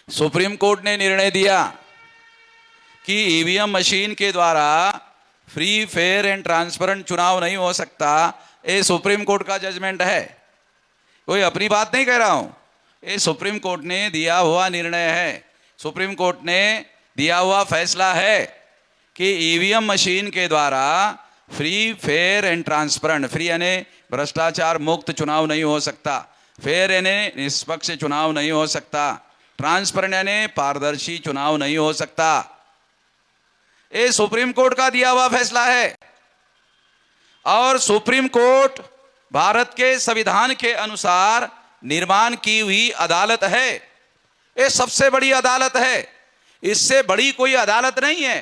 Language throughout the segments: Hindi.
सुप्रीम कोर्ट ने निर्णय दिया कि ईवीएम मशीन के द्वारा फ्री फेयर एंड ट्रांसपेरेंट चुनाव नहीं हो सकता। ये सुप्रीम कोर्ट का जजमेंट है, कोई अपनी बात नहीं कह रहा हूं। ये सुप्रीम कोर्ट ने दिया हुआ निर्णय है, सुप्रीम कोर्ट ने दिया हुआ फैसला है कि ईवीएम मशीन के द्वारा free fair and transparent, free यानी भ्रष्टाचार मुक्त चुनाव नहीं हो सकता, फेयर यानी निष्पक्ष चुनाव नहीं हो सकता, ट्रांसपेरेंट यानी पारदर्शी चुनाव नहीं हो सकता। ये सुप्रीम कोर्ट का दिया हुआ फैसला है और सुप्रीम कोर्ट भारत के संविधान के अनुसार निर्माण की हुई अदालत है। ये सबसे बड़ी अदालत है, इससे बड़ी कोई अदालत नहीं है।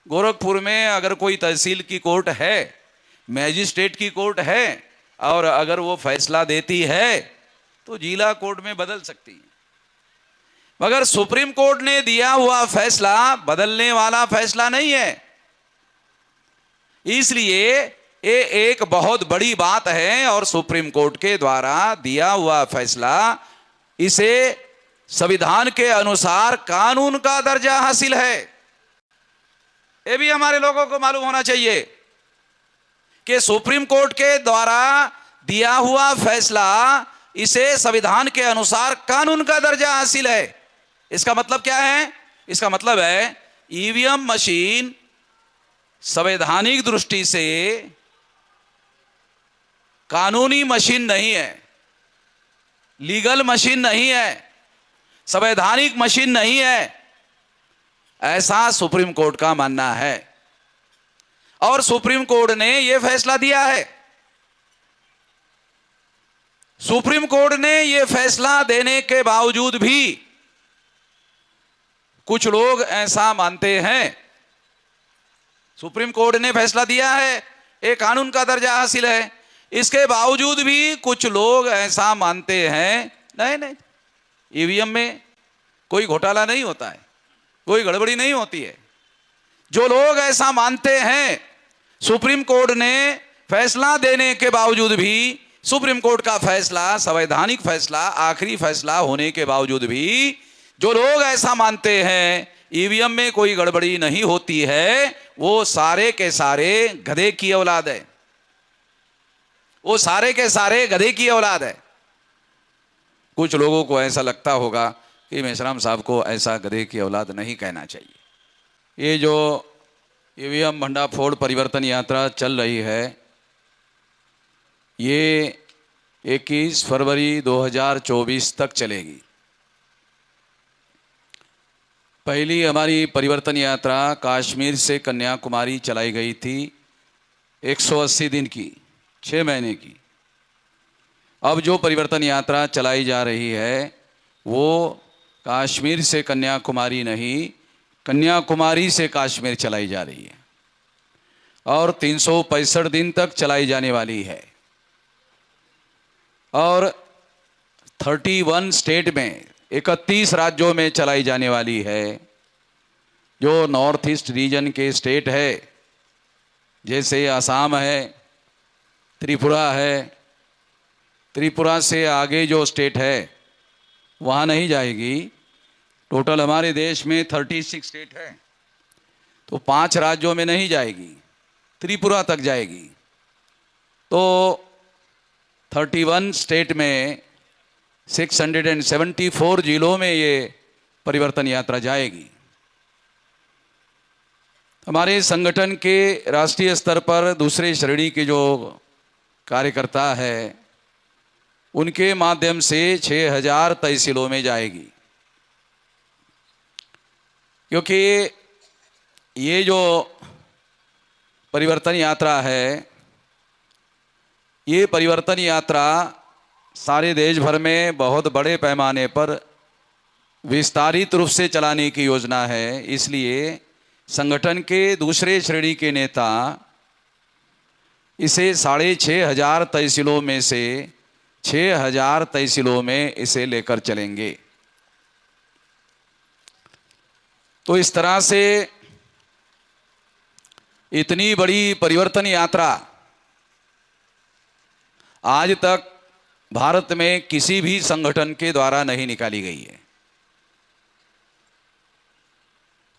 गोरखपुर में अगर कोई तहसील की कोर्ट है, मैजिस्ट्रेट की कोर्ट है, और अगर वो फैसला देती है तो जिला कोर्ट में बदल सकती है, मगर सुप्रीम कोर्ट ने दिया हुआ फैसला बदलने वाला फैसला नहीं है। इसलिए ये एक बहुत बड़ी बात है और सुप्रीम कोर्ट के द्वारा दिया हुआ फैसला, इसे संविधान के अनुसार कानून का दर्जा हासिल है। ये भी हमारे लोगों को मालूम होना चाहिए कि सुप्रीम कोर्ट के द्वारा दिया हुआ फैसला, इसे संविधान के अनुसार कानून का दर्जा हासिल है। इसका मतलब क्या है? इसका मतलब है ईवीएम मशीन संवैधानिक दृष्टि से कानूनी मशीन नहीं है, लीगल मशीन नहीं है, संवैधानिक मशीन नहीं है, ऐसा सुप्रीम कोर्ट का मानना है। और सुप्रीम कोर्ट ने यह फैसला दिया है। सुप्रीम कोर्ट ने यह फैसला देने के बावजूद भी कुछ लोग ऐसा मानते हैं, सुप्रीम कोर्ट ने फैसला दिया है, एक कानून का दर्जा हासिल है, इसके बावजूद भी कुछ लोग ऐसा मानते हैं नहीं नहीं, ईवीएम में कोई घोटाला नहीं होता है, कोई गड़बड़ी नहीं होती है। जो लोग ऐसा मानते हैं, सुप्रीम कोर्ट ने फैसला देने के बावजूद भी, सुप्रीम कोर्ट का फैसला संवैधानिक फैसला, आखिरी फैसला होने के बावजूद भी जो लोग ऐसा मानते हैं ईवीएम में कोई गड़बड़ी नहीं होती है, वो सारे के सारे गधे की औलाद है, वो सारे के सारे गधे की औलाद है। कुछ लोगों को ऐसा लगता होगा कि मेश्राम साहब को ऐसा गधे की औलाद नहीं कहना चाहिए। ये जो ईवीएम भंडाफोड़ परिवर्तन यात्रा चल रही है, ये 21 फरवरी 2024 तक चलेगी। पहली हमारी परिवर्तन यात्रा कश्मीर से कन्याकुमारी चलाई गई थी, 180 दिन की, 6 महीने की। अब जो परिवर्तन यात्रा चलाई जा रही है वो कश्मीर से कन्याकुमारी नहीं, कन्याकुमारी से कश्मीर चलाई जा रही है और 365 दिन तक चलाई जाने वाली है। और 31 स्टेट में, 31 राज्यों में चलाई जाने वाली है। जो नॉर्थ ईस्ट रीजन के स्टेट है, जैसे असम है, त्रिपुरा है, त्रिपुरा से आगे जो स्टेट है वहाँ नहीं जाएगी। टोटल हमारे देश में 36 स्टेट है, तो 5 राज्यों में नहीं जाएगी, त्रिपुरा तक जाएगी। तो 31 स्टेट में 674 जिलों में ये परिवर्तन यात्रा जाएगी। हमारे संगठन के राष्ट्रीय स्तर पर दूसरे श्रेणी के जो कार्यकर्ता है, उनके माध्यम से 6000 तहसीलों में जाएगी। क्योंकि ये जो परिवर्तन यात्रा है, ये परिवर्तन यात्रा सारे देश भर में बहुत बड़े पैमाने पर विस्तारित रूप से चलाने की योजना है। इसलिए संगठन के दूसरे श्रेणी के नेता इसे 6500 तहसीलों में से 6000 तहसीलों में इसे लेकर चलेंगे। तो इस तरह से इतनी बड़ी परिवर्तन यात्रा आज तक भारत में किसी भी संगठन के द्वारा नहीं निकाली गई है।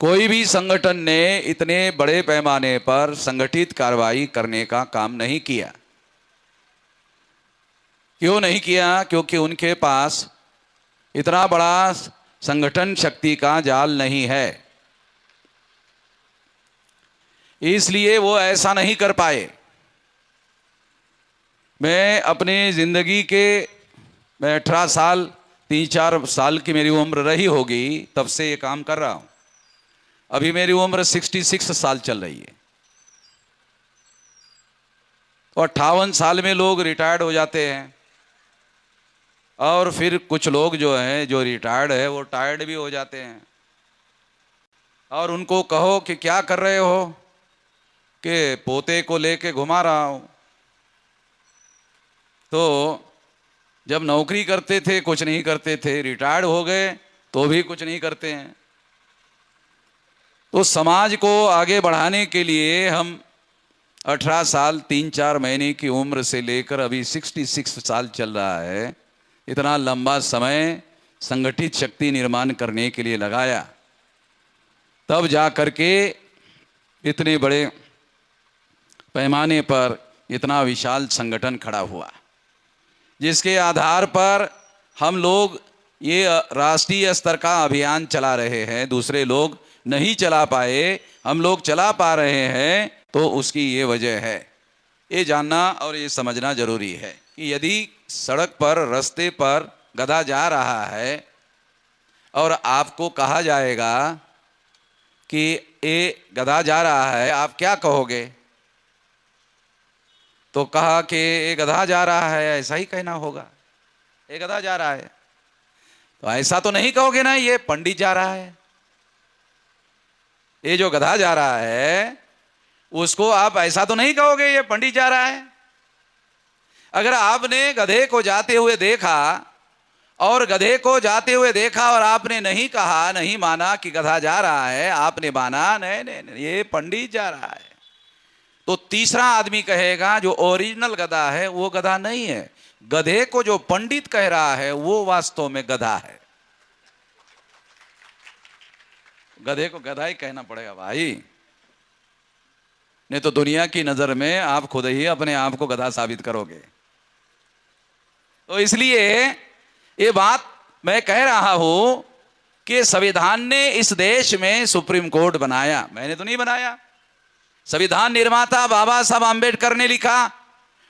कोई भी संगठन ने इतने बड़े पैमाने पर संगठित कार्रवाई करने का काम नहीं किया। क्यों नहीं किया? क्योंकि उनके पास इतना बड़ा संगठन शक्ति का जाल नहीं है, इसलिए वो ऐसा नहीं कर पाए। मैं अपनी जिंदगी के 18 साल 3-4 साल की मेरी उम्र रही होगी, तब से ये काम कर रहा हूं। अभी मेरी उम्र 66 साल चल रही है। तो 58 साल में लोग रिटायर्ड हो जाते हैं, और फिर कुछ लोग जो हैं जो रिटायर्ड है वो टायर्ड भी हो जाते हैं। और उनको कहो कि क्या कर रहे हो, कि पोते को लेके घुमा रहा हूं। तो जब नौकरी करते थे कुछ नहीं करते थे, रिटायर्ड हो गए तो भी कुछ नहीं करते हैं। तो समाज को आगे बढ़ाने के लिए हम 18 साल 3-4 महीने की उम्र से लेकर अभी 66 साल चल रहा है, इतना लंबा समय संगठित शक्ति निर्माण करने के लिए लगाया, तब जा कर के इतने बड़े पैमाने पर इतना विशाल संगठन खड़ा हुआ, जिसके आधार पर हम लोग ये राष्ट्रीय स्तर का अभियान चला रहे हैं। दूसरे लोग नहीं चला पाए, हम लोग चला पा रहे हैं, तो उसकी ये वजह है। ये जानना और ये समझना जरूरी है कि यदि सड़क पर, रास्ते पर गधा जा रहा है और आपको कहा जाएगा कि ये गधा जा रहा है, आप क्या कहोगे? तो कहा कि ये गधा जा रहा है, ऐसा ही कहना होगा, ये गधा जा रहा है। तो ऐसा तो नहीं कहोगे ना, ये पंडित जा रहा है। ये जो गधा जा रहा है उसको आप ऐसा तो नहीं कहोगे ये पंडित जा रहा है। अगर आपने गधे को जाते हुए देखा और गधे को जाते हुए देखा और आपने नहीं कहा, नहीं माना कि गधा जा रहा है, आपने माना नहीं नहीं, नहीं ये पंडित जा रहा है, तो तीसरा आदमी कहेगा जो ओरिजिनल गधा है वो गधा नहीं है, गधे को जो पंडित कह रहा है वो वास्तव में गधा है। गधे को गधा ही कहना पड़ेगा भाई, नहीं तो दुनिया की नजर में आप खुद ही अपने आप को गधा साबित करोगे। तो इसलिए ये बात मैं कह रहा हूं कि संविधान ने इस देश में सुप्रीम कोर्ट बनाया, मैंने तो नहीं बनाया। संविधान निर्माता बाबा साहब आम्बेडकर ने लिखा,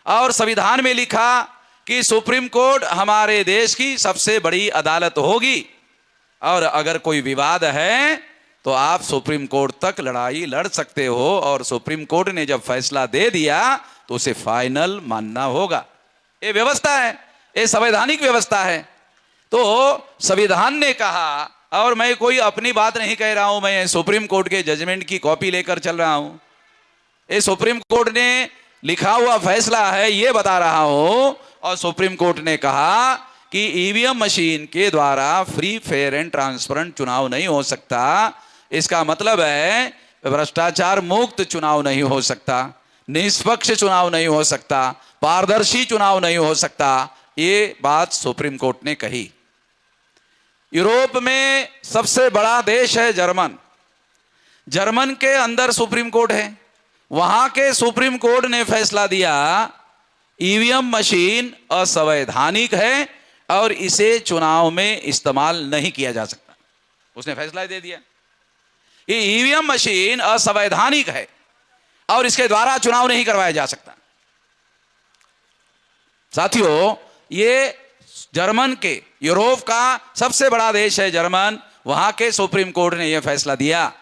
और संविधान में लिखा कि सुप्रीम कोर्ट हमारे देश की सबसे बड़ी अदालत होगी, और अगर कोई विवाद है तो आप सुप्रीम कोर्ट तक लड़ाई लड़ सकते हो, और सुप्रीम कोर्ट ने जब फैसला दे दिया तो उसे फाइनल मानना होगा। ये व्यवस्था है, ये संवैधानिक व्यवस्था है। तो संविधान ने कहा, और मैं कोई अपनी बात नहीं कह रहा हूं, मैं सुप्रीम कोर्ट के जजमेंट की कॉपी लेकर चल रहा हूं। ये सुप्रीम कोर्ट ने लिखा हुआ फैसला है, ये बता रहा हूं। और सुप्रीम कोर्ट ने कहा कि ईवीएम मशीन के द्वारा फ्री, फेयर एंड ट्रांसपेरेंट चुनाव नहीं हो सकता। इसका मतलब है भ्रष्टाचार मुक्त चुनाव नहीं हो सकता, निष्पक्ष चुनाव नहीं हो सकता, पारदर्शी चुनाव नहीं हो सकता। ये बात सुप्रीम कोर्ट ने कही। यूरोप में सबसे बड़ा देश है जर्मन, जर्मन के अंदर सुप्रीम कोर्ट है। वहां के सुप्रीम कोर्ट ने फैसला दिया ईवीएम मशीन असंवैधानिक है और इसे चुनाव में इस्तेमाल नहीं किया जा सकता। उसने फैसला दे दिया ये ईवीएम मशीन असंवैधानिक है और इसके द्वारा चुनाव नहीं करवाया जा सकता। साथियों, ये जर्मन के, यूरोप का सबसे बड़ा देश है जर्मन, वहां के सुप्रीम कोर्ट ने यह फैसला दिया।